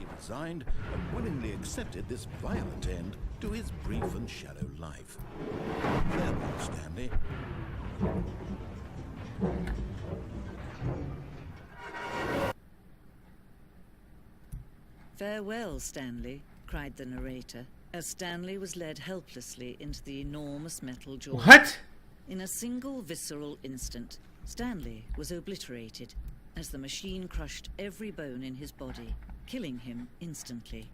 he resigned and willingly accepted this violent end to his brief and shallow life. Farewell, Stanley. "Farewell, Stanley," cried the narrator, as Stanley was led helplessly into the enormous metal jaw. What? In a single visceral instant, Stanley was obliterated as the machine crushed every bone in his body, killing him instantly.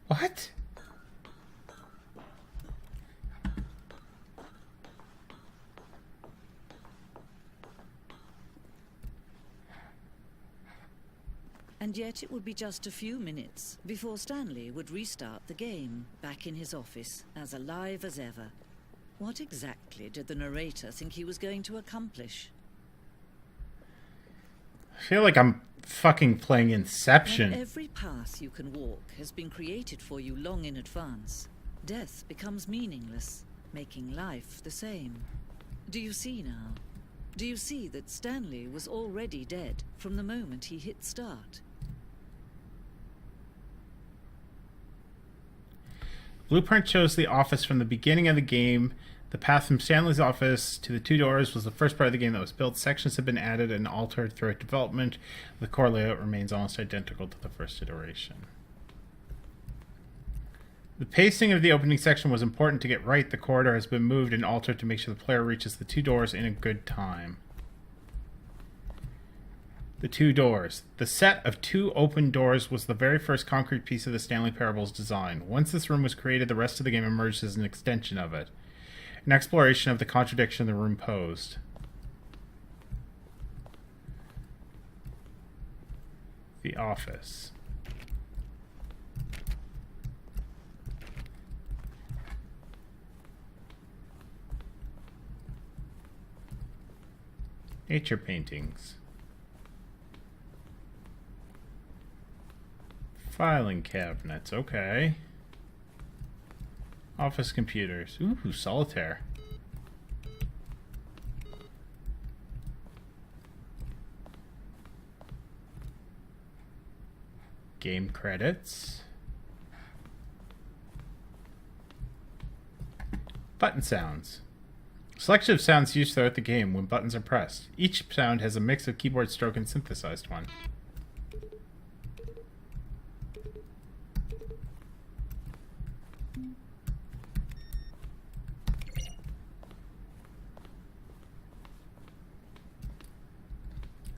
What? And yet it would be just a few minutes before Stanley would restart the game, back in his office, as alive as ever. What exactly did the narrator think he was going to accomplish? I feel like I'm fucking playing Inception. When every path you can walk has been created for you long in advance, death becomes meaningless, making life the same. Do you see now? Do you see that Stanley was already dead from the moment he hit start? Blueprint shows the office from the beginning of the game. The path from Stanley's office to the two doors was the first part of the game that was built. Sections have been added and altered throughout development. The core layout remains almost identical to the first iteration. The pacing of the opening section was important to get right. The corridor has been moved and altered to make sure the player reaches the two doors in a good time. The two doors. The set of two open doors was the very first concrete piece of the Stanley Parable's design. Once this room was created, the rest of the game emerged as an extension of it. An exploration of the contradiction the room posed. The office. Nature paintings. Filing cabinets, okay. Office computers. Ooh, solitaire. Game credits. Button sounds. Selection of sounds used throughout the game when buttons are pressed. Each sound has a mix of keyboard stroke and synthesized one.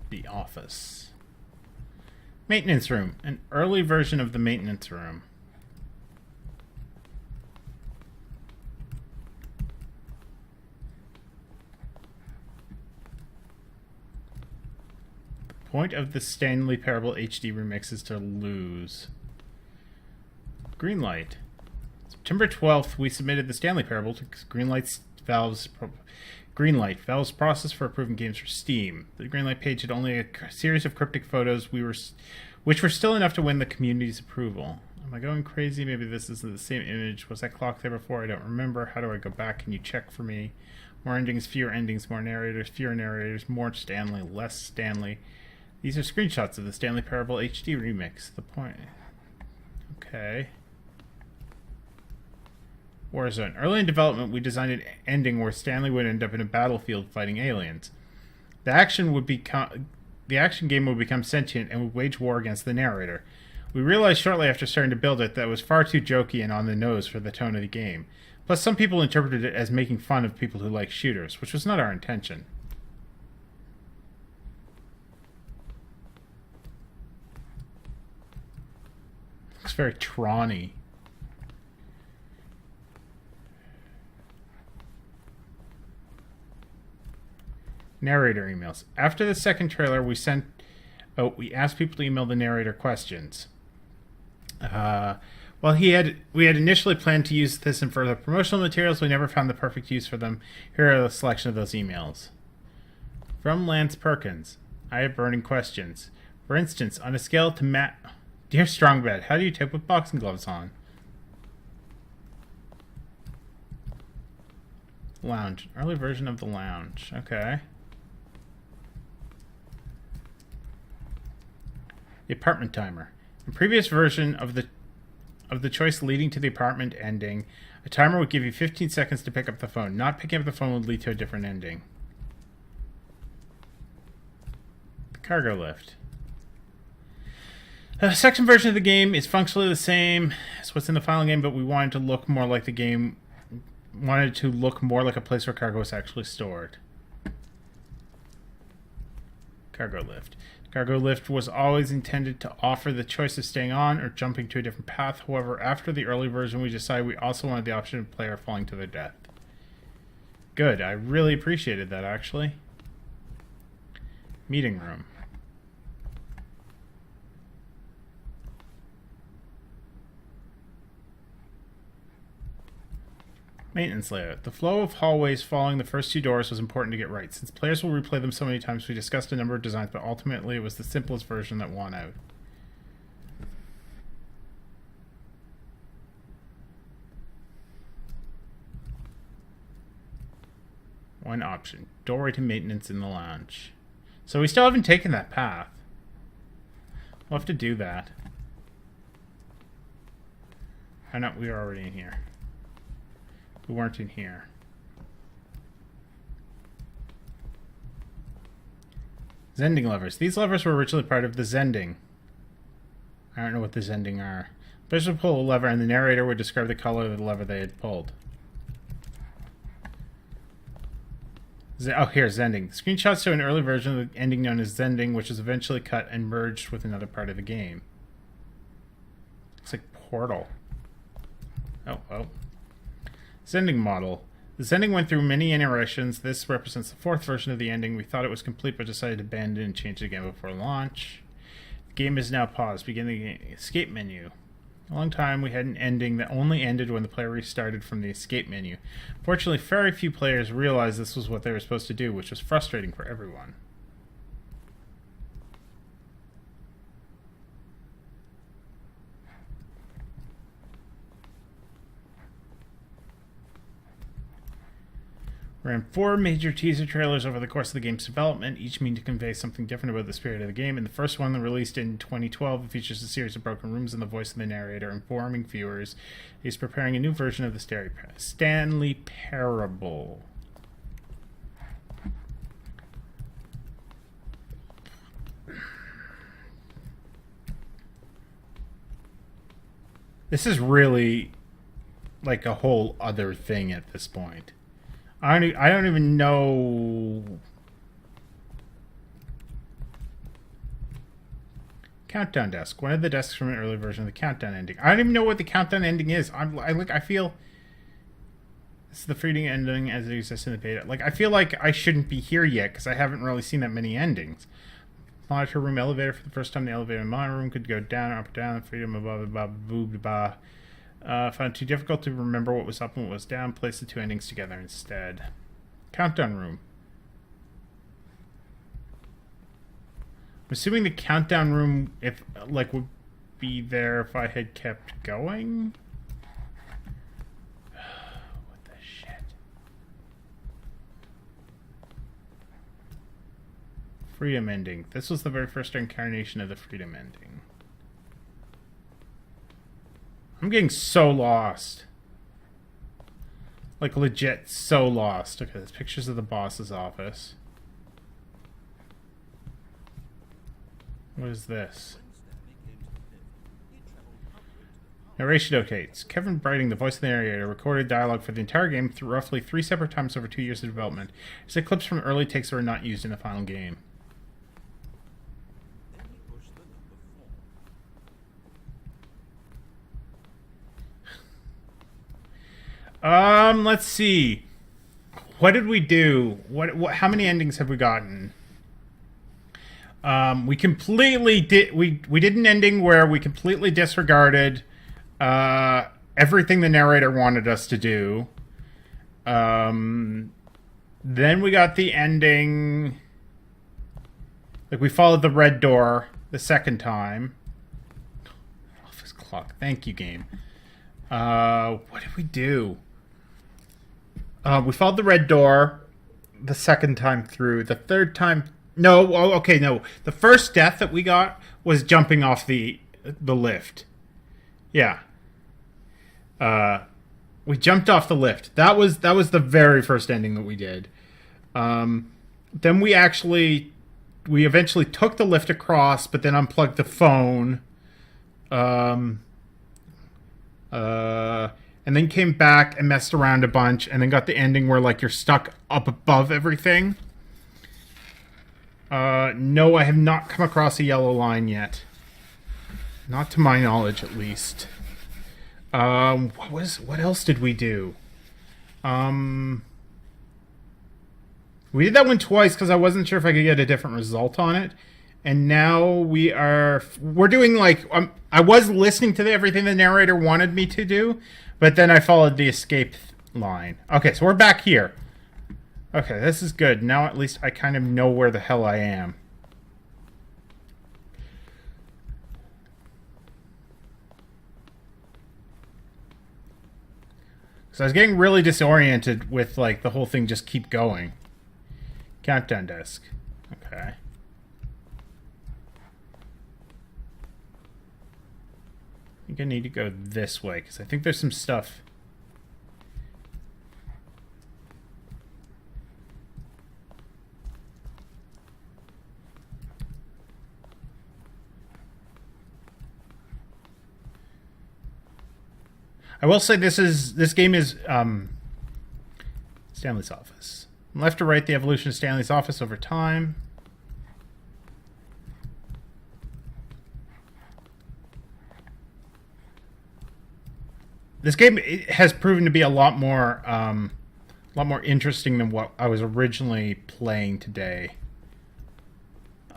The office. Maintenance room. An early version of the maintenance room. The point of the Stanley Parable HD remix is to lose. Greenlight. September 12th, we submitted the Stanley Parable to Greenlight, Valve's process for approving games for Steam. The Greenlight page had only a series of cryptic photos which were still enough to win the community's approval. Am I going crazy? Maybe this isn't the same image. Was that clock there before? I don't remember. How do I go back? Can you check for me? More endings, fewer endings, more narrators, fewer narrators, more Stanley, less Stanley. These are screenshots of the Stanley Parable HD remix. The point... Okay. Warzone. Early in development, we designed an ending where Stanley would end up in a battlefield fighting aliens. The action game would become sentient and would wage war against the narrator. We realized shortly after starting to build it that it was far too jokey and on the nose for the tone of the game. Plus, some people interpreted it as making fun of people who like shooters, which was not our intention. Looks very Tron-y. Narrator emails. After the second trailer, we asked people to email the narrator questions. Well, we had initially planned to use this in further promotional materials. We never found the perfect use for them. Here are a selection of those emails. From Lance Perkins. I have burning questions. For instance, on a scale to Dear Strongbed, how do you tip with boxing gloves on? Lounge. Early version of the lounge. Okay. The apartment timer. In previous version of the choice leading to the apartment ending, a timer would give you 15 seconds to pick up the phone. Not picking up the phone would lead to a different ending. The cargo lift. The second version of the game is functionally the same as what's in the final game, but we wanted to look more like the game. Wanted to look more like a place where cargo is actually stored. Cargo lift. Cargo lift was always intended to offer the choice of staying on or jumping to a different path. However, after the early version, we decided we also wanted the option of the player falling to their death. Good. I really appreciated that, actually. Meeting room. Maintenance layout. The flow of hallways following the first two doors was important to get right. Since players will replay them so many times, we discussed a number of designs, but ultimately it was the simplest version that won out. One option. Doorway to maintenance in the lounge. So we still haven't taken that path. We'll have to do that. Oh no, we are already in here. We weren't in here. Zending levers. These levers were originally part of the Zending. I don't know what the Zending are. Players would pull a lever and the narrator would describe the color of the lever they had pulled. Oh, here, Zending. Screenshots show an early version of the ending known as Zending, which was eventually cut and merged with another part of the game. Looks like Portal. Oh. Zending model. The Zending went through many iterations. This represents the fourth version of the ending. We thought it was complete, but decided to abandon and change it again before launch. The game is now paused. Begin the escape menu. A long time we had an ending that only ended when the player restarted from the escape menu. Fortunately, very few players realized this was what they were supposed to do, which was frustrating for everyone. We ran 4 major teaser trailers over the course of the game's development, each mean to convey something different about the spirit of the game. In the first one, released in 2012, it features a series of broken rooms and the voice of the narrator informing viewers he's preparing a new version of the Stanley Parable. This is really like a whole other thing at this point. I don't even know. Countdown desk. One of the desks from an early version of the countdown ending. I don't even know what the countdown ending is. I feel this is the freeing ending as it exists in the beta. Like, I feel like I shouldn't be here yet because I haven't really seen that many endings. Monitor room elevator. For the first time, the elevator in the monitor room could go down, up, or down. Freedom above, blah. Found it too difficult to remember what was up and what was down. Place the two endings together instead. Countdown room. I'm assuming the countdown room, would be there if I had kept going. What the shit? Freedom ending. This was the very first incarnation of the freedom ending. I'm getting so lost. Like, legit so lost. Okay, there's pictures of the boss's office. What is this? Narration notates. Kevin Brighting, the voice of the narrator, recorded dialogue for the entire game through roughly 3 separate times over 2 years of development. It's clips from early takes that were not used in the final game. Let's see. What did we do? What how many endings have we gotten? We completely did we did an ending where we completely disregarded everything the narrator wanted us to do. Then we got the ending, like, we followed the red door the second time. Office clock. Thank you, game. What did we do? We followed the red door the second time through. The third time... No, okay, no. The first death that we got was jumping off the lift. Yeah. We jumped off the lift. That was the very first ending that we did. Then we eventually took the lift across, but then unplugged the phone. And then came back and messed around a bunch, and then got the ending where, like, you're stuck up above everything. No, I have not come across a yellow line yet. Not to my knowledge, at least. What else did we do? We did that one twice because I wasn't sure if I could get a different result on it. And now we're doing, like, I was listening to everything the narrator wanted me to do, but then I followed the escape line. Okay, so we're back here. Okay, this is good. Now at least I kind of know where the hell I am. So I was getting really disoriented with, like, the whole thing just keep going. Countdown desk. Okay. I think I need to go this way, because I think there's some stuff. I will say this game is Stanley's office. From left to right, the evolution of Stanley's office over time. This game has proven to be a lot more interesting than what I was originally playing today.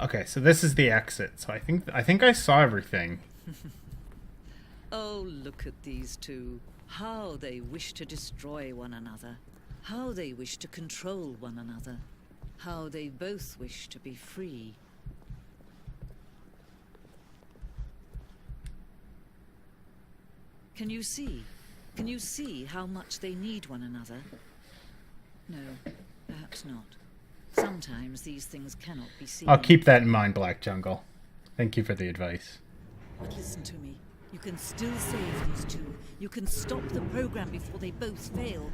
Okay, so this is the exit. So I think I saw everything. Oh, look at these two. How they wish to destroy one another. How they wish to control one another. How they both wish to be free. Can you see? Can you see how much they need one another? No, perhaps not. Sometimes these things cannot be seen. I'll keep that in mind, Black Jungle. Thank you for the advice. But listen to me. You can still save these two. You can stop the program before they both fail.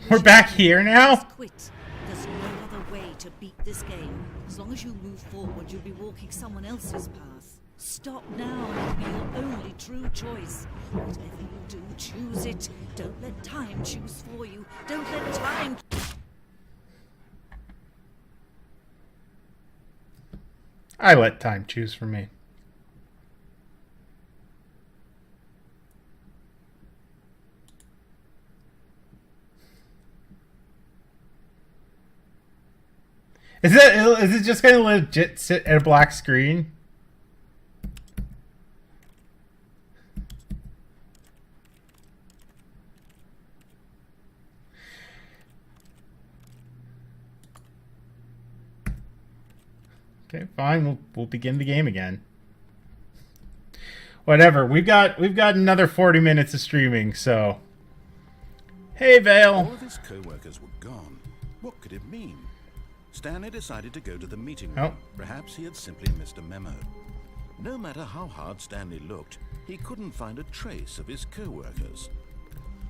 We're back here now? Just quit. There's no other way to beat this game. As long as you move forward, you'll be walking someone else's path. Stop now and it'll be your only true choice. Whatever you do, choose it. Don't let time choose for you. Don't let time... I let time choose for me. Is it just gonna legit sit at a black screen? Okay, fine. We'll begin the game again. Whatever. We've got another 40 minutes of streaming, so. Hey, Vale. All of his co-workers were gone. What could it mean? Stanley decided to go to the meeting room. Oh. Perhaps he had simply missed a memo. No matter how hard Stanley looked, he couldn't find a trace of his co-workers.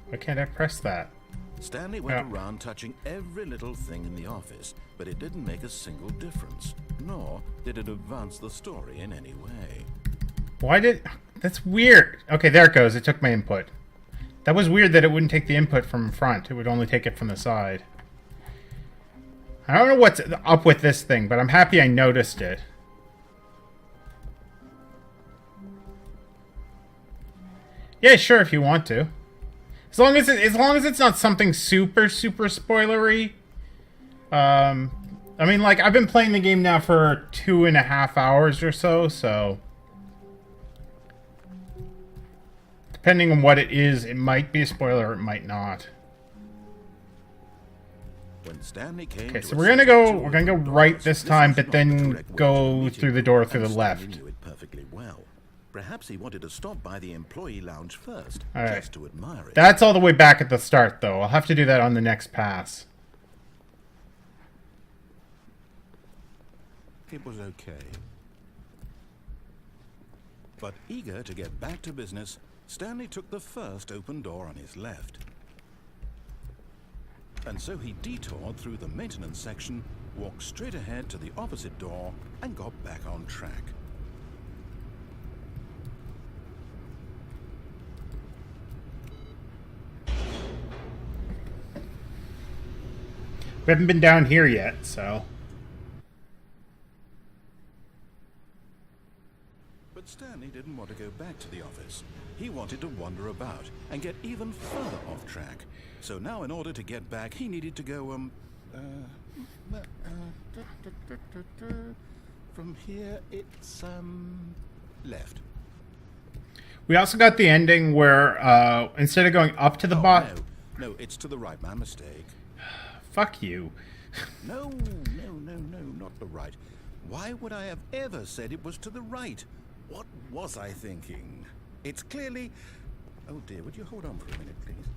Why can't I press that? Stanley went around touching every little thing in the office, but it didn't make a single difference, nor did it advance the story in any way. Why did... That's weird. Okay, there it goes. It took my input. That was weird that it wouldn't take the input from front. It would only take it from the side. I don't know what's up with this thing, but I'm happy I noticed it. Yeah, sure, if you want to. As long as it's not something super spoilery. I mean, like, I've been playing the game now for 2.5 hours or so. Depending on what it is, it might be a spoiler or it might not. When Stanley came Okay, to so a we're gonna go right doors, this time, was but not then the correct way to go meet through him, the door through and the Stanley left. knew it perfectly well. Perhaps he wanted to stop by the employee lounge first, All right. just to admire it. That's all the way back at the start, though. I'll have to do that on the next pass. It was okay. But eager to get back to business, Stanley took the first open door on his left. And so he detoured through the maintenance section, walked straight ahead to the opposite door, and got back on track. We haven't been down here yet, so... But Stanley didn't want to go back to the office. He wanted to wander about and get even further off track. So now in order to get back, he needed to go, from here, it's, left. We also got the ending where, instead of going up to the boss... No, it's to the right. My mistake. Fuck you. No, not the right. Why would I have ever said it was to the right? What was I thinking? It's clearly... Oh dear, would you hold on for a minute, please?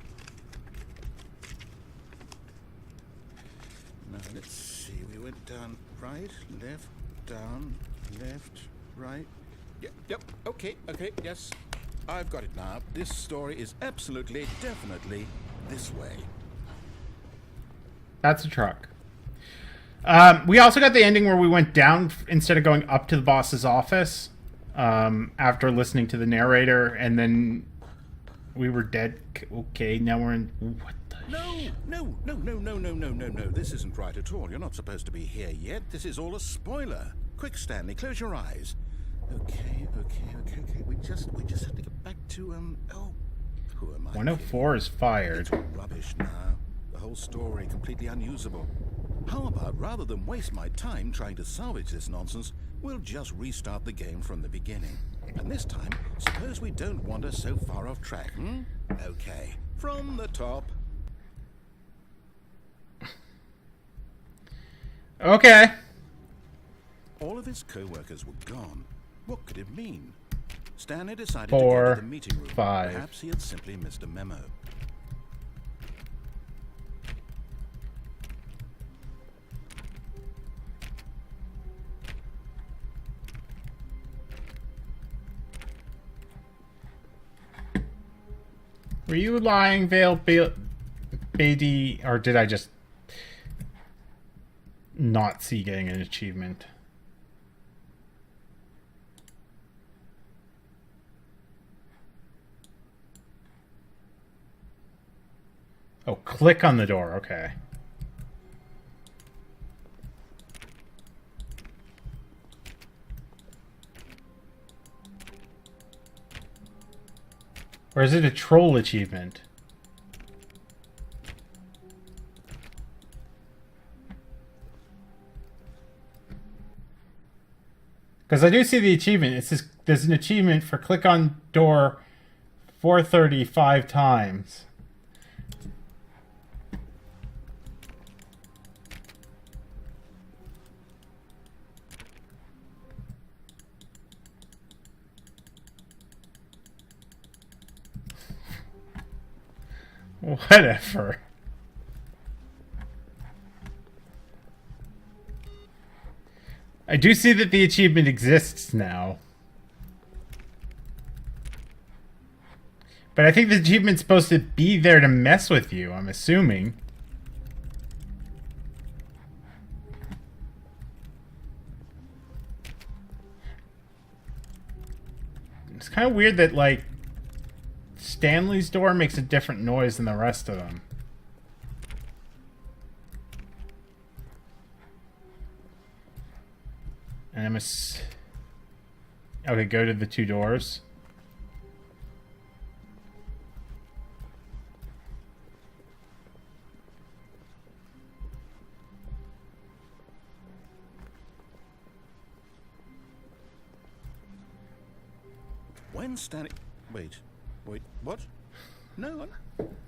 Now, let's see. We went down, right, left, down, left, right. Yep, okay, yes. I've got it now. This story is absolutely, definitely this way. That's a truck. We also got the ending where we went down instead of going up to the boss's office after listening to the narrator, and then we were dead. Okay, now we're in... What the No. This isn't right at all. You're not supposed to be here yet. This is all a spoiler. Quick, Stanley, close your eyes. Okay. We just have to get back to, oh, who am I? 104 is fired. It's rubbish now. The whole story completely unusable. How about, rather than waste my time trying to salvage this nonsense, we'll just restart the game from the beginning. And this time, suppose we don't wander so far off track, hmm? Okay, from the top. Okay. All of his co-workers were gone. What could it mean? Stanley decided 4, to go to the meeting room. 5. Perhaps he had simply missed a memo. Were you lying, Vale Beatty, or did I just not see getting an achievement? Oh, click on the door, okay. Or is it a troll achievement? Because I do see the achievement. It says there's an achievement for click on door 435 times. Whatever. I do see that the achievement exists now. But I think the achievement's supposed to be there to mess with you, I'm assuming. It's kind of weird that, like, Stanley's door makes a different noise than the rest of them. And I'm okay, go to the two doors. When Stanley... Wait, what? No,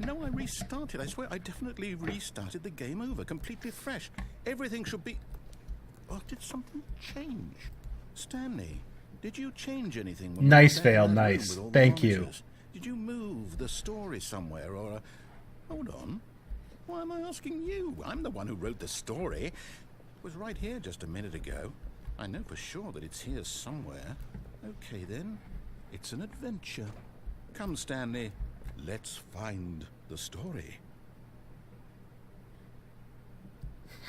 I restarted. I swear, I definitely restarted the game over, completely fresh. Everything should be... Oh, did something change? Stanley, did you change anything? When Nice, you were back Vale, in that room nice. with all the Thank you. monitors? Did you move the story somewhere, or... Hold on. Why am I asking you? I'm the one who wrote the story. It was right here just a minute ago. I know for sure that it's here somewhere. Okay, then. It's an adventure. Come, Stanley, let's find the story.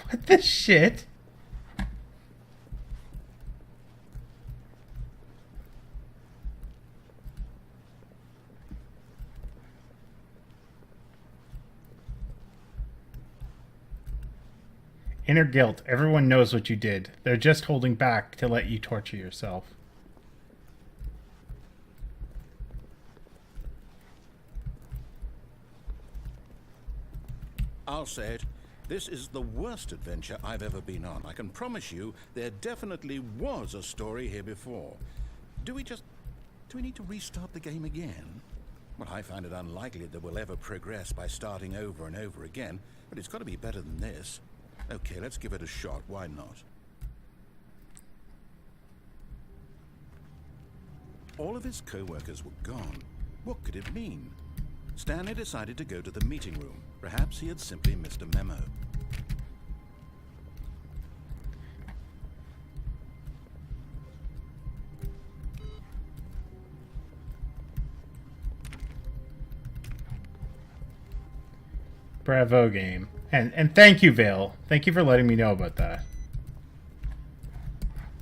What the shit? Inner guilt. Everyone knows what you did. They're just holding back to let you torture yourself. I'll say it. This is the worst adventure I've ever been on. I can promise you there definitely was a story here before. Do we need to restart the game again? Well, I find it unlikely that we'll ever progress by starting over and over again, but it's got to be better than this. Okay, let's give it a shot. Why not? All of his co-workers were gone. What could it mean? Stanley decided to go to the meeting room. Perhaps he had simply missed a memo. Bravo game. And thank you, Vale. Thank you for letting me know about that.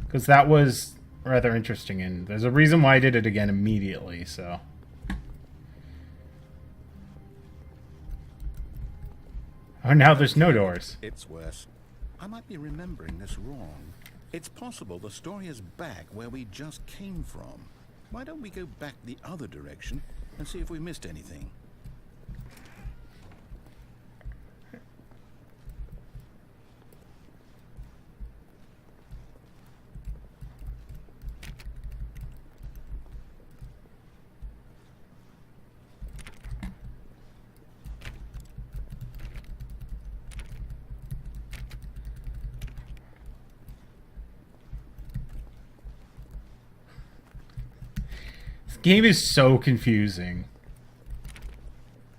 Because that was rather interesting, and there's a reason why I did it again immediately, so... Oh, now there's no doors. It's worse. I might be remembering this wrong. It's possible the story is back where we just came from. Why don't we go back the other direction and see if we missed anything? Game is so confusing.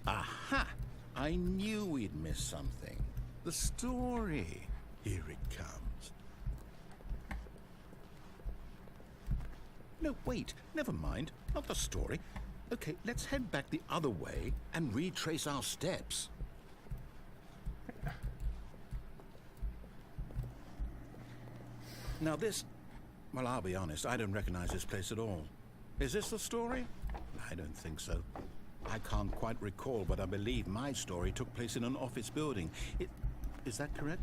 Aha! I knew we'd miss something. The story. Here it comes. No, wait. Never mind. Not the story. Okay, let's head back the other way and retrace our steps. Now this... Well, I'll be honest. I don't recognize this place at all. Is this the story? I don't think so. I can't quite recall, but I believe my story took place in an office building. Is that correct?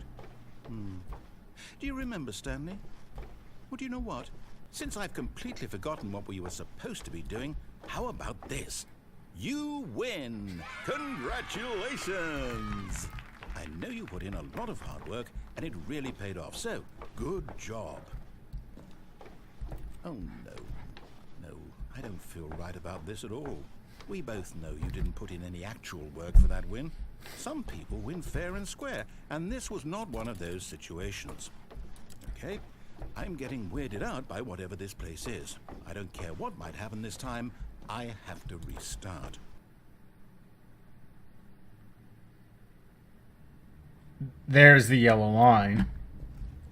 Do you remember, Stanley? Well, do you know what? Since I've completely forgotten what we were supposed to be doing, how about this? You win! Congratulations! I know you put in a lot of hard work, and it really paid off, so good job. Oh, no. I don't feel right about this at all. We both know you didn't put in any actual work for that win. Some people win fair and square, and this was not one of those situations. Okay, I'm getting weirded out by whatever this place is. I don't care what might happen this time. I have to restart. There's the yellow line.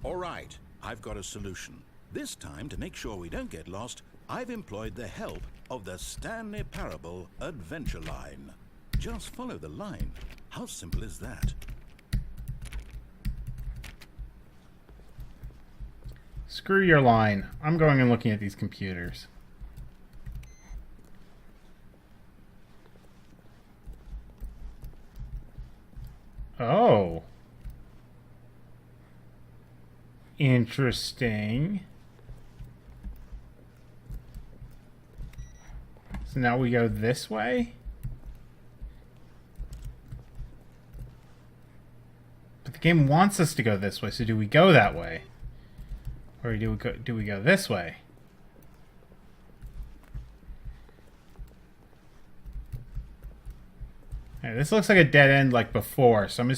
All right, I've got a solution. This time, to make sure we don't get lost, I've employed the help of the Stanley Parable Adventure Line. Just follow the line. How simple is that? Screw your line. I'm going and looking at these computers. Oh. Interesting. So now we go this way? But the game wants us to go this way, so do we go that way? Or do we go this way? Alright, this looks like a dead end like before, so I'm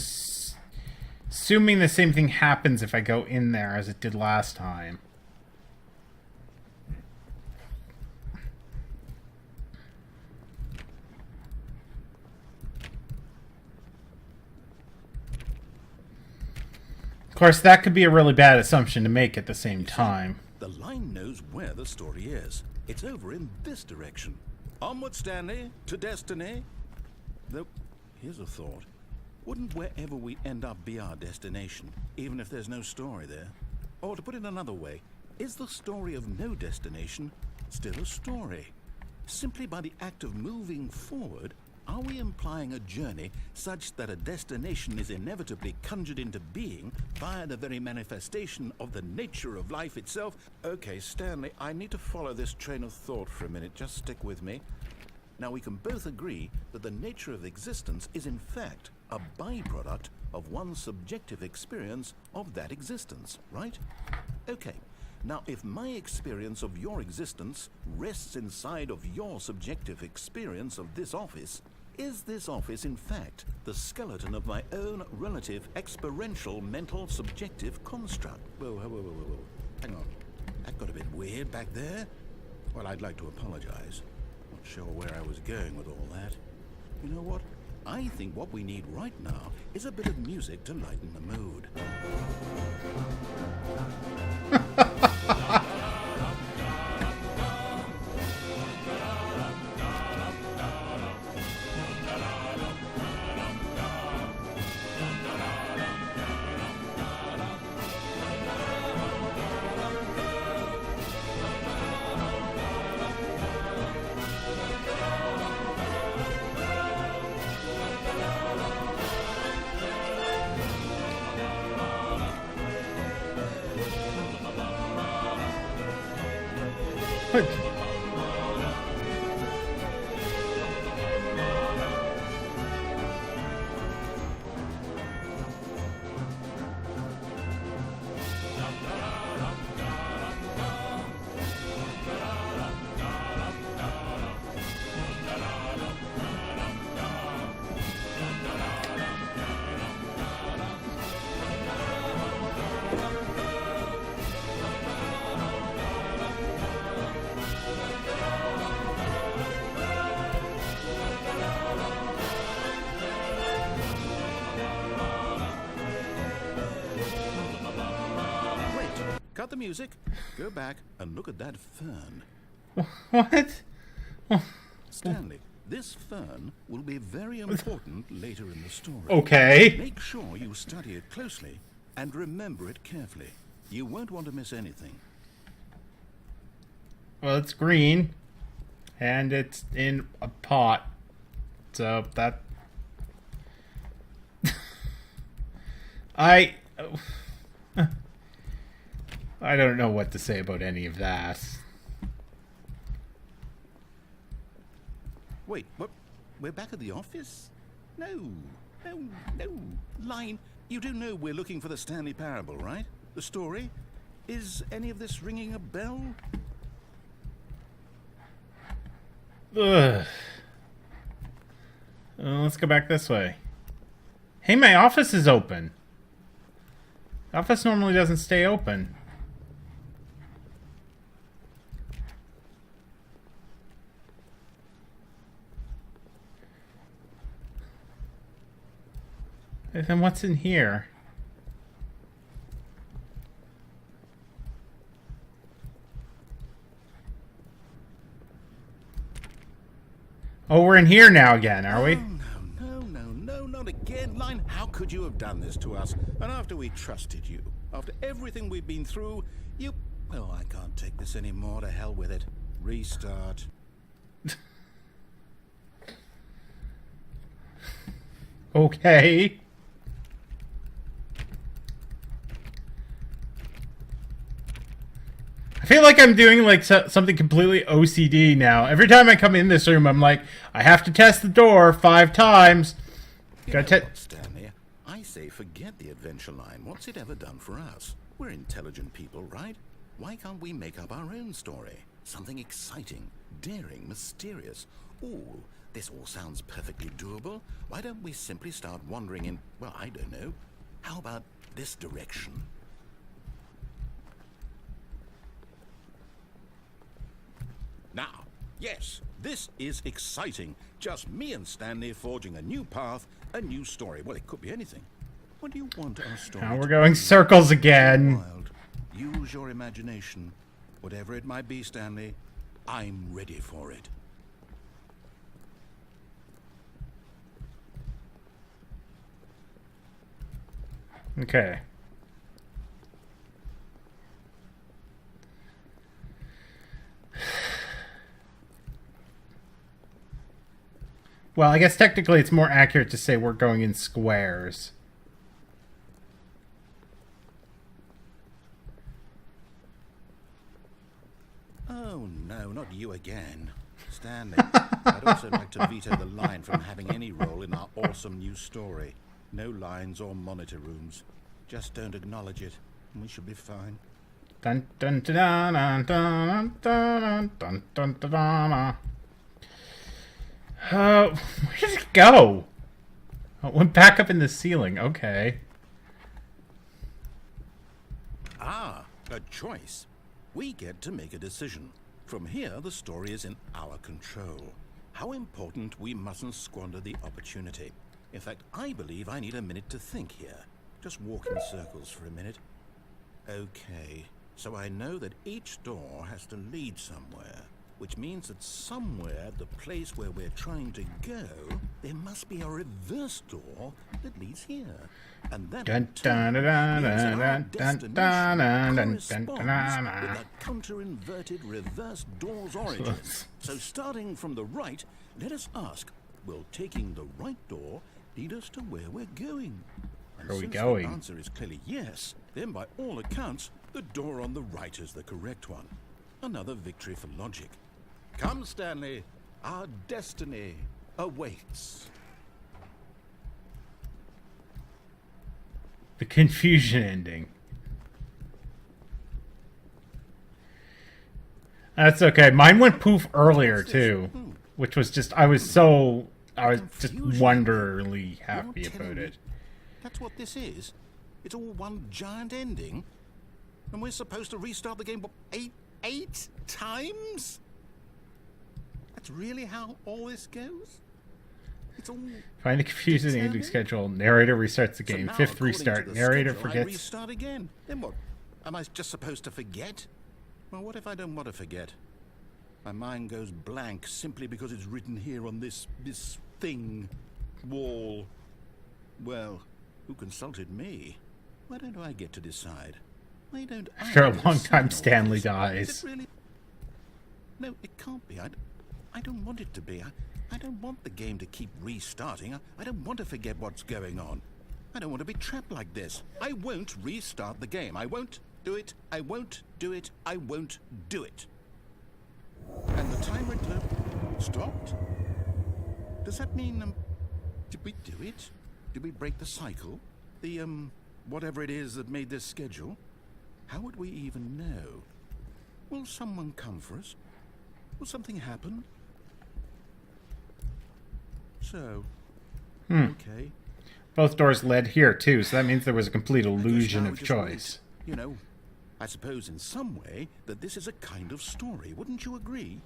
assuming the same thing happens if I go in there as it did last time. Of course, that could be a really bad assumption to make at the same time. The line knows where the story is. It's over in this direction. Onward, Stanley, to destiny. Though, here's a thought. Wouldn't wherever we end up be our destination, even if there's no story there? Or to put it another way, is the story of no destination still a story? Simply by the act of moving forward, are we implying a journey such that a destination is inevitably conjured into being via the very manifestation of the nature of life itself? Okay, Stanley, I need to follow this train of thought for a minute. Just stick with me. Now, we can both agree that the nature of existence is in fact a byproduct of one's subjective experience of that existence, right? Okay. Now, if my experience of your existence rests inside of your subjective experience of this office, is this office, in fact, the skeleton of my own relative experiential mental subjective construct? Whoa. Hang on. That got a bit weird back there. Well, I'd like to apologize. Not sure where I was going with all that. You know what? I think what we need right now is a bit of music to lighten the mood. Cut the music, go back and look at that fern. What? Stanley, this fern will be very important later in the story. Okay. Make sure you study it closely and remember it carefully. You won't want to miss anything. Well, it's green. And it's in a pot. So that... I don't know what to say about any of that. Wait, what? We're back at the office? No. Line, you do know we're looking for the Stanley Parable, right? The story? Is any of this ringing a bell? Ugh. Let's go back this way. Hey, my office is open. The office normally doesn't stay open. Then what's in here? Oh, we're in here now again, are we? No, not again. Line, how could you have done this to us? And after we trusted you, after everything we've been through, you... Well, I can't take this anymore. To hell with it. Restart. Okay. I feel like I'm doing like something completely OCD now. Every time I come in this room, I'm like, I have to test the door 5 times. Stanley, I say forget the adventure line. What's it ever done for us? We're intelligent people, right? Why can't we make up our own story? Something exciting, daring, mysterious. Ooh, this all sounds perfectly doable. Why don't we simply start wandering in, well, I don't know. How about this direction? Now, yes, this is exciting. Just me and Stanley forging a new path, a new story. Well, it could be anything. What do you want our story? Now we're going circles again. Wild. Use your imagination. Whatever it might be, Stanley, I'm ready for it. Okay. Well, I guess technically it's more accurate to say we're going in squares. Oh, no, not you again. Stanley, I'd also like to veto the line from having any role in our awesome new story. No lines or monitor rooms. Just don't acknowledge it, and we should be fine. Dun dun dun dun dun dun dun dun dun dun. Where did it go? Oh, it went back up in the ceiling. Okay. Ah, a choice. We get to make a decision. From here, the story is in our control. How important, we mustn't squander the opportunity. In fact, I believe I need a minute to think here. Just walk in circles for a minute. Okay, so I know that each door has to lead somewhere, which means that somewhere, the place where we're trying to go, there must be a reverse door that leads here. And that Dun dun dun dun dun dun dun dun dun corresponds dun dun. with the counter-inverted reverse door's origins. So starting from the right, let us ask, will taking the right door lead us to where we're going? And Where are we since going? the answer is clearly yes, then by all accounts, the door on the right is the correct one. Another victory for logic. Come, Stanley, our destiny awaits. The confusion ending. That's okay. Mine went poof earlier too, which was just I was just wonderly happy You're telling about me it. That's what this is? It's all one giant ending? And we're supposed to restart the game, what, eight times? That's really how all this goes? It's all... Find the confusing ending determined? schedule. Narrator restarts the So game. now, Fifth according to restart. the Narrator schedule, I forgets. restart again. Then what? Am I just supposed to forget? Well, what if I don't want to forget? My mind goes blank simply because it's written here on this thing, wall. Well, who consulted me? Why don't I get to decide? Why don't I After a get long decide time, all Stanley this? dies. Is it really? No, it can't be. I don't want it to be. I don't want the game to keep restarting. I don't want to forget what's going on. I don't want to be trapped like this. I won't restart the game. I won't do it. I won't do it. I won't do it. And the timer stopped? Does that mean, did we do it? Did we break the cycle? The, whatever it is that made this schedule? How would we even know? Will someone come for us? Will something happen? So, okay. Both doors led here too, so that means there was a complete I guess illusion now of we just choice. wait. You know, I suppose in some way that this is a kind of story. Wouldn't you agree?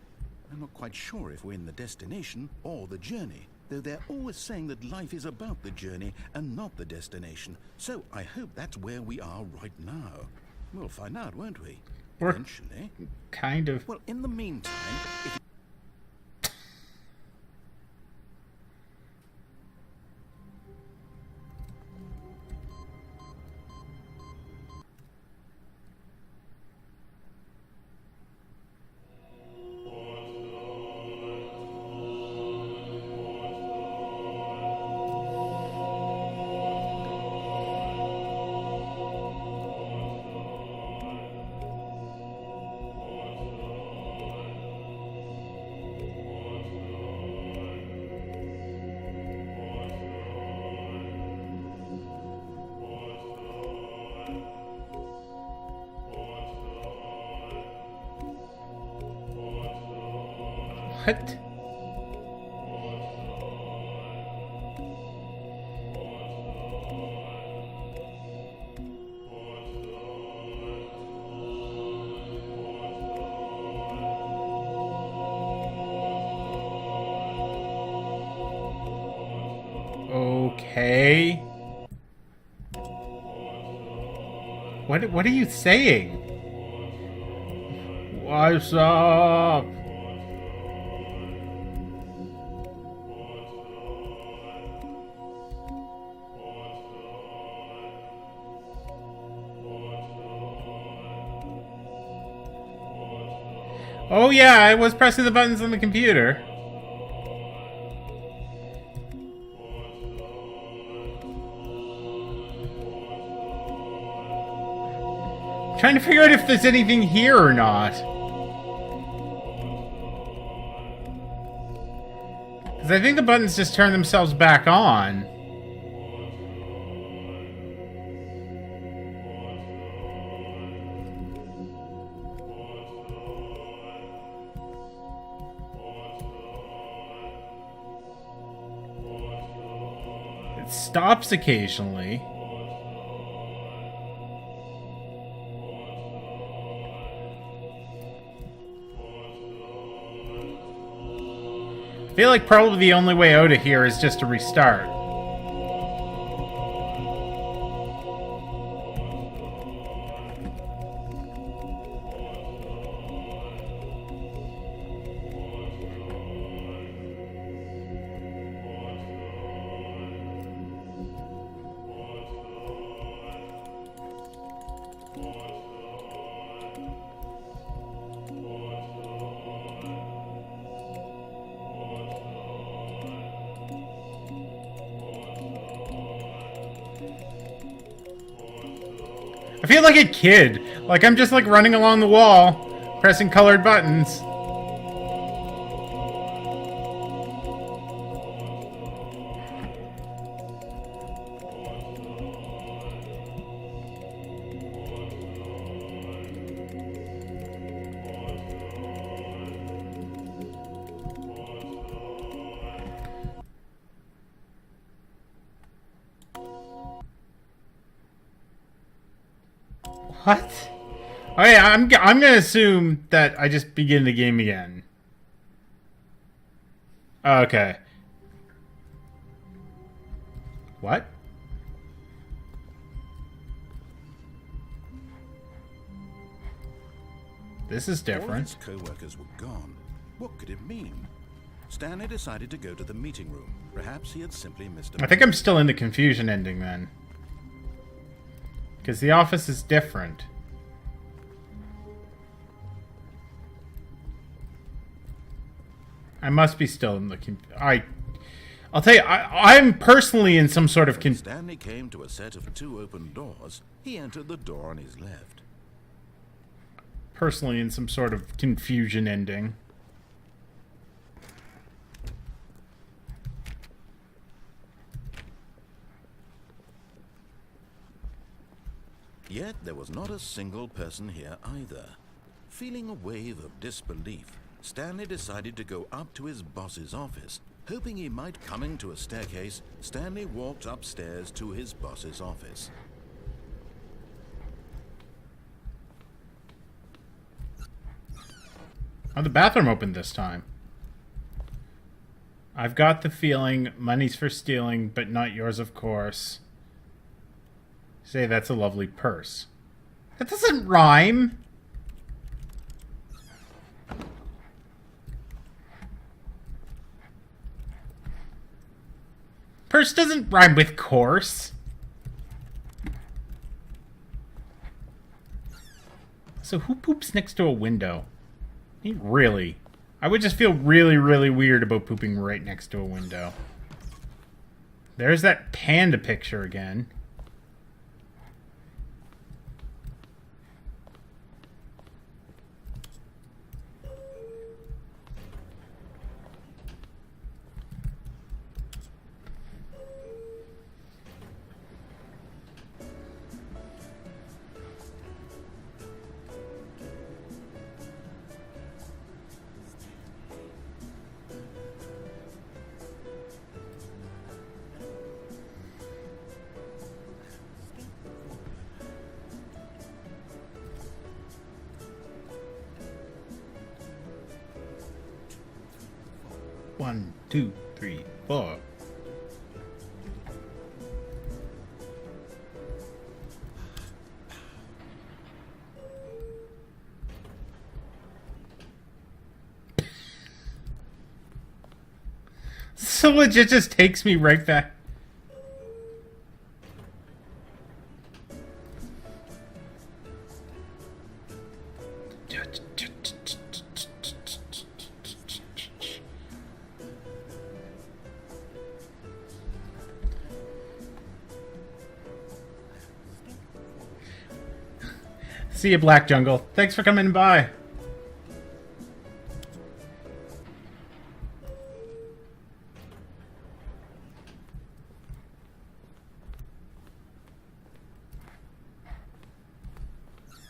I'm not quite sure if we're in the destination or the journey, though they're always saying that life is about the journey and not the destination. So I hope that's where we are right now. We'll find out, won't we? We're- Eventually. Kind of. Well, in the meantime, if What? Okay. What are you saying? Rise up! Oh yeah, I was pressing the buttons on the computer. Trying to figure out if there's anything here or not. Because I think the buttons just turn themselves back on. It stops occasionally. I feel like probably the only way out of here is just to restart. I feel like a kid. Like I'm just like running along the wall, pressing colored buttons. What? Oh yeah, I'm gonna assume that I just begin the game again. Okay. What? This is All different. his co-workers were gone. What could it mean? Stanley decided to go to the meeting room. Perhaps he had simply missed a I think I'm still in the confusion ending then. Because the office is different. I must be still in the I'll tell you, I'm personally in some sort of Stanley came to a set of 2 open doors. He entered the door on his left. personally in some sort of confusion ending. Yet there was not a single person here either. Feeling a wave of disbelief, Stanley decided to go up to his boss's office. Hoping he might coming to a staircase, Stanley walked upstairs to his boss's office. Oh, the bathroom opened this time. I've got the feeling money's for stealing, but not yours, of course. Say that's a lovely purse. That doesn't rhyme. Purse doesn't rhyme with course. So who poops next to a window? Really? I would just feel really, really weird about pooping right next to a window. There's that panda picture again. One, two, three, four. So legit just takes me right back. See you, Black Jungle. Thanks for coming by.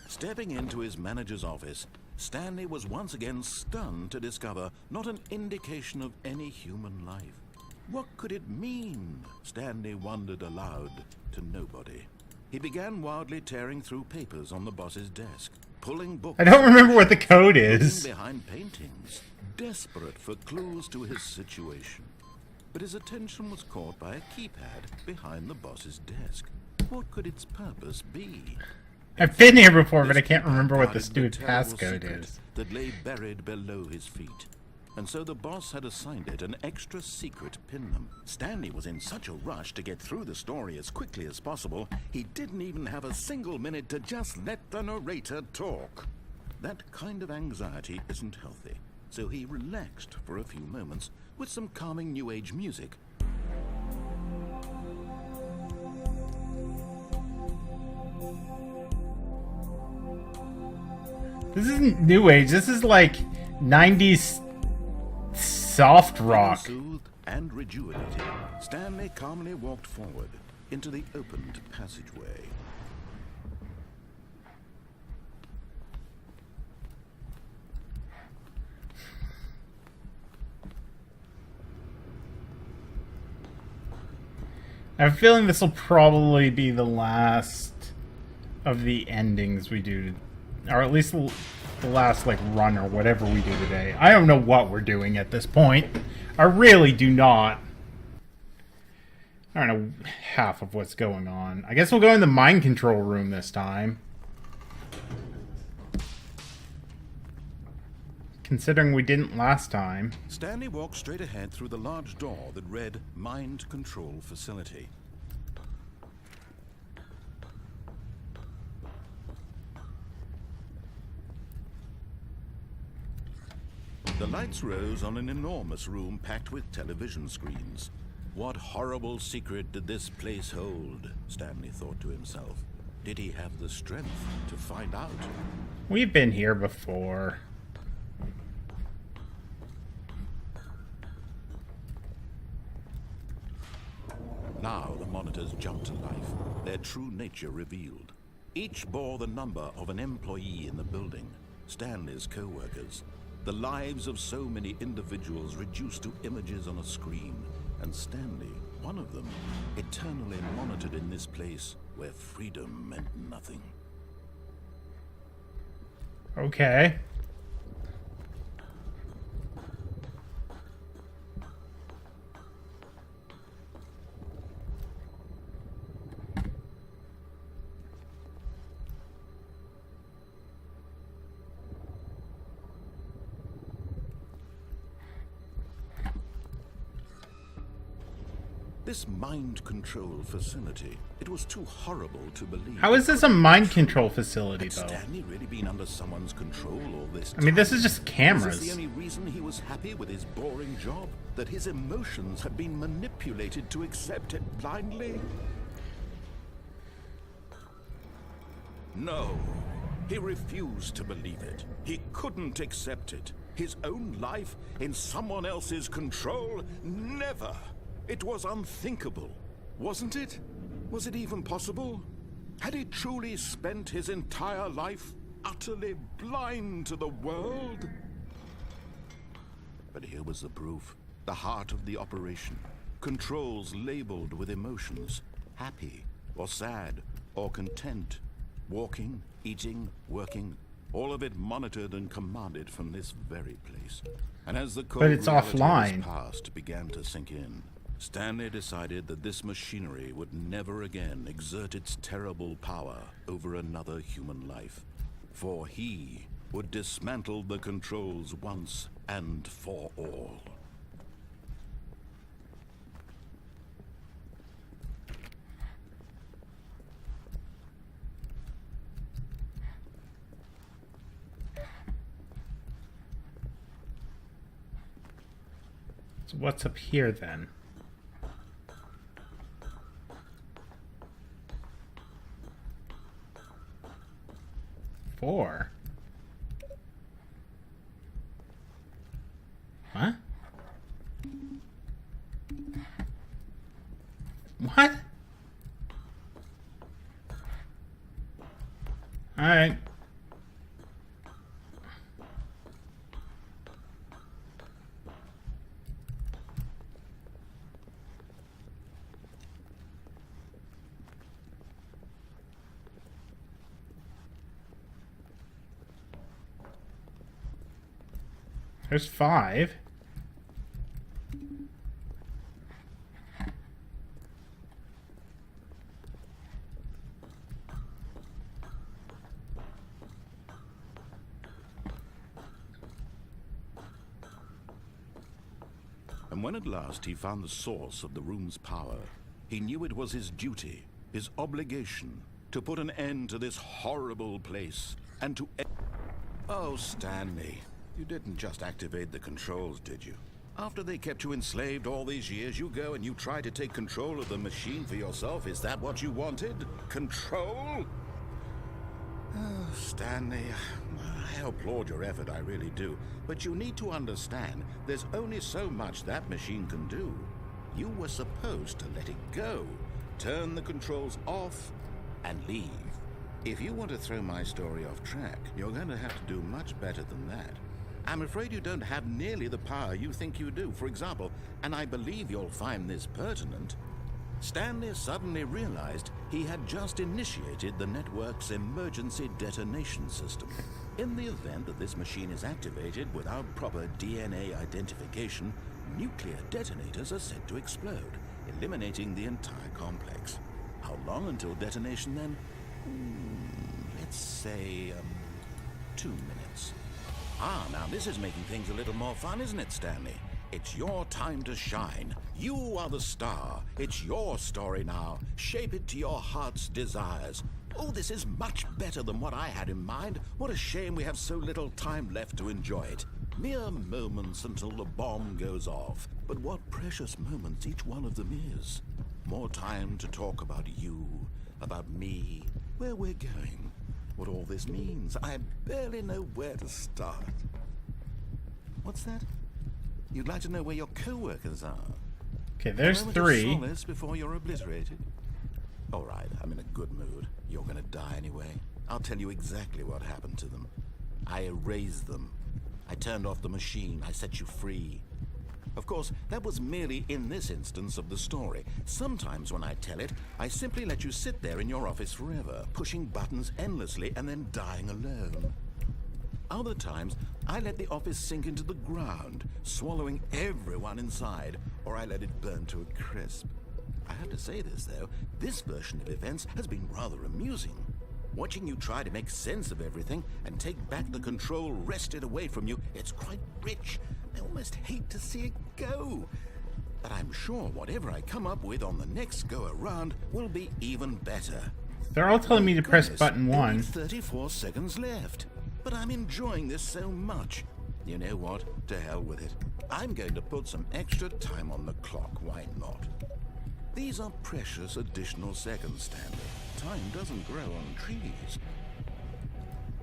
Stepping into his manager's office, Stanley was once again stunned to discover not an indication of any human life. What could it mean? Stanley wondered aloud to nobody. He began wildly tearing through papers on the boss's desk, pulling books. I don't remember what the code is. Behind paintings, desperate for clues to his situation. But his attention was caught by a keypad behind the boss's desk. What could its purpose be? I've been here before, but I can't remember what the stupid passcode is. That lay buried below his feet. And so the boss had assigned it an extra secret pin number. Stanley was in such a rush to get through the story as quickly as possible, he didn't even have a single minute to just let the narrator talk. That kind of anxiety isn't healthy, so he relaxed for a few moments with some calming new age music. This isn't new age, this is like 90s soft rock. Soothed and rejuvenated, Stanley calmly walked forward into the opened passageway. I have a feeling this will probably be the last of the endings we do, or at least the last like run or whatever we do today. I don't know what we're doing at this point. I really do not. I don't know half of what's going on. I guess we'll go in the mind control room this time. Considering we didn't last time. Stanley walked straight ahead through the large door that read Mind Control Facility. The lights rose on an enormous room packed with television screens. What horrible secret did this place hold? Stanley thought to himself. Did he have the strength to find out? We've been here before. Now the monitors jumped to life, their true nature revealed. Each bore the number of an employee in the building, Stanley's co-workers. The lives of so many individuals reduced to images on a screen, and Stanley, one of them, eternally monitored in this place where freedom meant nothing. Okay. This mind control facility, it was too horrible to believe. How is this a mind control facility, Had though? Stanley really been under someone's control all this time? I mean, this is just cameras. Was this the only reason he was happy with his boring job? That his emotions had been manipulated to accept it blindly? No. He refused to believe it. He couldn't accept it. His own life in someone else's control? Never. It was unthinkable, wasn't it? Was it even possible? Had he truly spent his entire life utterly blind to the world? But here was the proof. The heart of the operation. Controls labeled with emotions. Happy, or sad, or content. Walking, eating, working. All of it monitored and commanded from this very place. And as the cold it's reality of his offline. past began to sink in, Stanley decided that this machinery would never again exert its terrible power over another human life. For he would dismantle the controls once and for all. So what's up here then? Four. Huh? What? Alright. There's 5. And when at last he found the source of the room's power, he knew it was his duty, his obligation, to put an end to this horrible place and to... Oh, Stanley, you didn't just activate the controls, did you? After they kept you enslaved all these years, you go and you try to take control of the machine for yourself. Is that what you wanted? Control? Oh, Stanley, I applaud your effort, I really do. But you need to understand, there's only so much that machine can do. You were supposed to let it go, turn the controls off, and leave. If you want to throw my story off track, you're going to have to do much better than that. I'm afraid you don't have nearly the power you think you do. For example, and I believe you'll find this pertinent, Stanley suddenly realized he had just initiated the network's emergency detonation system. In the event that this machine is activated without proper DNA identification, nuclear detonators are said to explode, eliminating the entire complex. How long until detonation then? Let's say, 2 minutes. Ah, now this is making things a little more fun, isn't it, Stanley? It's your time to shine. You are the star. It's your story now. Shape it to your heart's desires. Oh, this is much better than what I had in mind. What a shame we have so little time left to enjoy it. Mere moments until the bomb goes off. But what precious moments each one of them is. More time to talk about you, about me, where we're going, what all this means. I barely know where to start. What's that? You'd like to know where your co-workers are? Okay, there's A moment 3. of solace before you're obliterated. All right, I'm in a good mood. You're gonna die anyway. I'll tell you exactly what happened to them. I erased them. I turned off the machine. I set you free. Of course, that was merely in this instance of the story. Sometimes when I tell it, I simply let you sit there in your office forever, pushing buttons endlessly and then dying alone. Other times, I let the office sink into the ground, swallowing everyone inside, or I let it burn to a crisp. I have to say this, though, this version of events has been rather amusing. Watching you try to make sense of everything and take back the control wrested away from you, it's quite rich. I almost hate to see it go. But I'm sure whatever I come up with on the next go-around will be even better. They're all telling me to press button Only 1. 34 seconds left. But I'm enjoying this so much. You know what? To hell with it. I'm going to put some extra time on the clock. Why not? These are precious additional seconds, Stanley. Time doesn't grow on trees.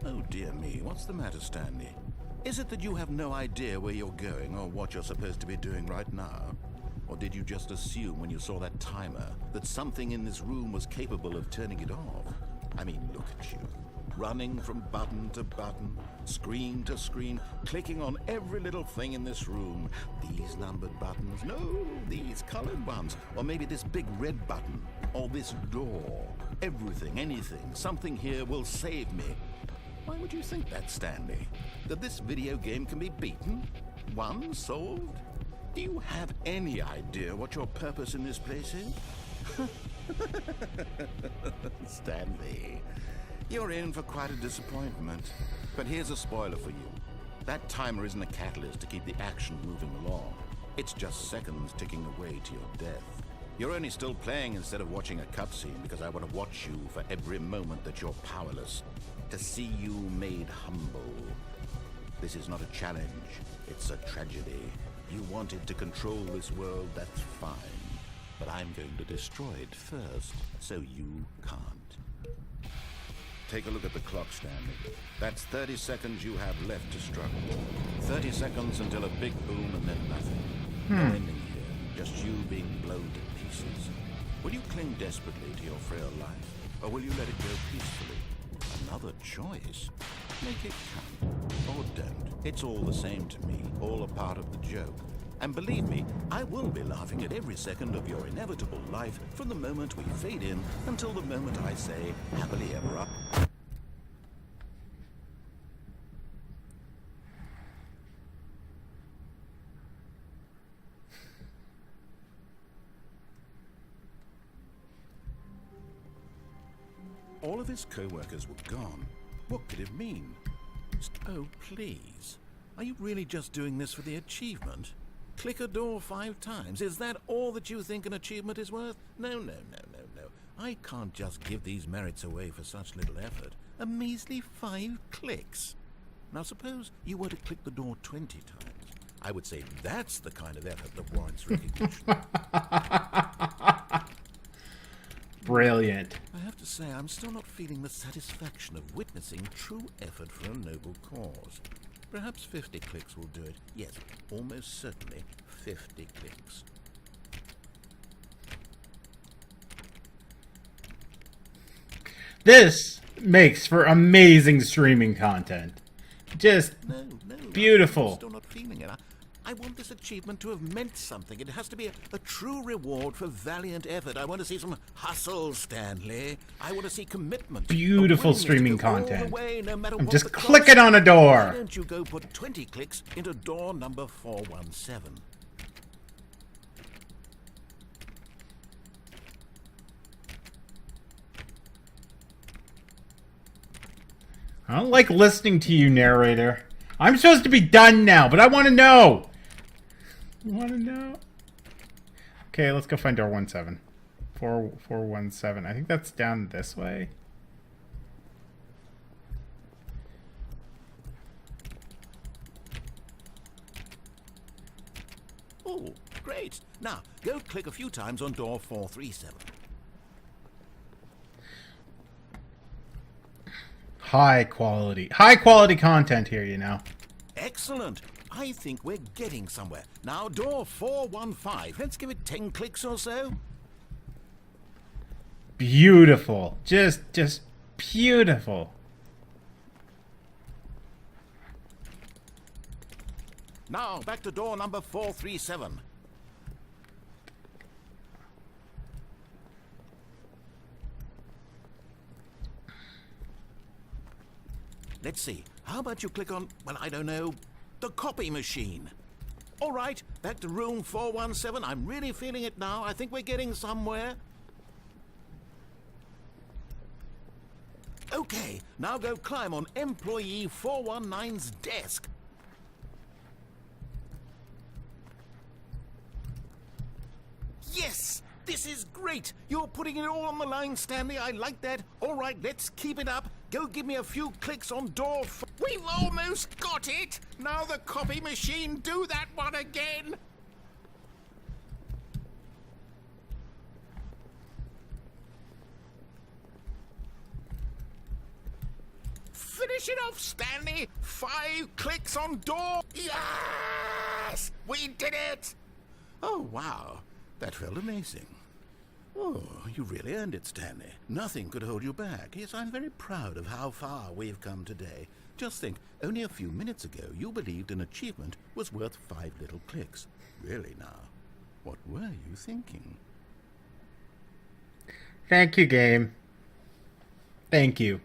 Oh dear me, what's the matter, Stanley? Is it that you have no idea where you're going or what you're supposed to be doing right now? Or did you just assume when you saw that timer that something in this room was capable of turning it off? I mean, look at you. Running from button to button, screen to screen, clicking on every little thing in this room. These numbered buttons, no, these colored ones. Or maybe this big red button, or this door. Everything, anything, something here will save me. Why would you think that, Stanley? That this video game can be beaten? Won? Solved? Do you have any idea what your purpose in this place is? Stanley, you're in for quite a disappointment. But here's a spoiler for you. That timer isn't a catalyst to keep the action moving along. It's just seconds ticking away to your death. You're only still playing instead of watching a cutscene because I want to watch you for every moment that you're powerless. To see you made humble. This is not a challenge, it's a tragedy. You wanted to control this world, that's fine. But I'm going to destroy it first, so you can't. Take a look at the clock, Stanley. That's 30 seconds you have left to struggle. 30 seconds until a big boom and then nothing. No ending here, just you being blown to pieces. Will you cling desperately to your frail life, or will you let it go peacefully? Another choice. Make it count, or don't. It's all the same to me, all a part of the joke. And believe me, I will be laughing at every second of your inevitable life from the moment we fade in until the moment I say, happily ever after. All of his co-workers were gone. What could it mean? Oh, please. Are you really just doing this for the achievement? Click a door 5 times. Is that all that you think an achievement is worth? No. I can't just give these merits away for such little effort. A measly 5 clicks. Now suppose you were to click the door 20 times. I would say that's the kind of effort that warrants recognition. Brilliant. I have to say, I'm still not feeling the satisfaction of witnessing true effort for a noble cause. Perhaps 50 clicks will do it. Yes, almost certainly 50 clicks. This makes for amazing streaming content. Just No, beautiful. I'm still not feeling it. I want this achievement to have meant something. It has to be a true reward for valiant effort. I want to see some hustle, Stanley. I want to see commitment. Beautiful A willingness to streaming go all the content. way, no matter I'm what just the cost. clicking on a Why door. don't you go put 20 clicks into door number 417? I don't like listening to you, narrator. I'm supposed to be done now, but I want to know. You want to know? Okay, let's go find door 17. 417. I think that's down this way. Oh, great. Now, go click a few times on door 437. High quality content here, you know. Excellent. I think we're getting somewhere. Now, door 415. Let's give it 10 clicks or so. Beautiful. Just beautiful. Now, back to door number 437. Let's see. How about you click on, well, I don't know, the copy machine? All right, back to room 417. I'm really feeling it now. I think we're getting somewhere. Okay, now go climb on employee 419's desk. Yes! This is great! You're putting it all on the line, Stanley. I like that. All right, let's keep it up. Go give me a few clicks on door We've almost got it! Now the copy machine, do that one again! Finish it off, Stanley! 5 clicks on door... Yes! We did it! Oh, wow. That felt amazing. Oh, you really earned it, Stanley. Nothing could hold you back. Yes, I'm very proud of how far we've come today. Just think, only a few minutes ago you believed an achievement was worth 5 little clicks. Really now, what were you thinking? Thank you, game. Thank you.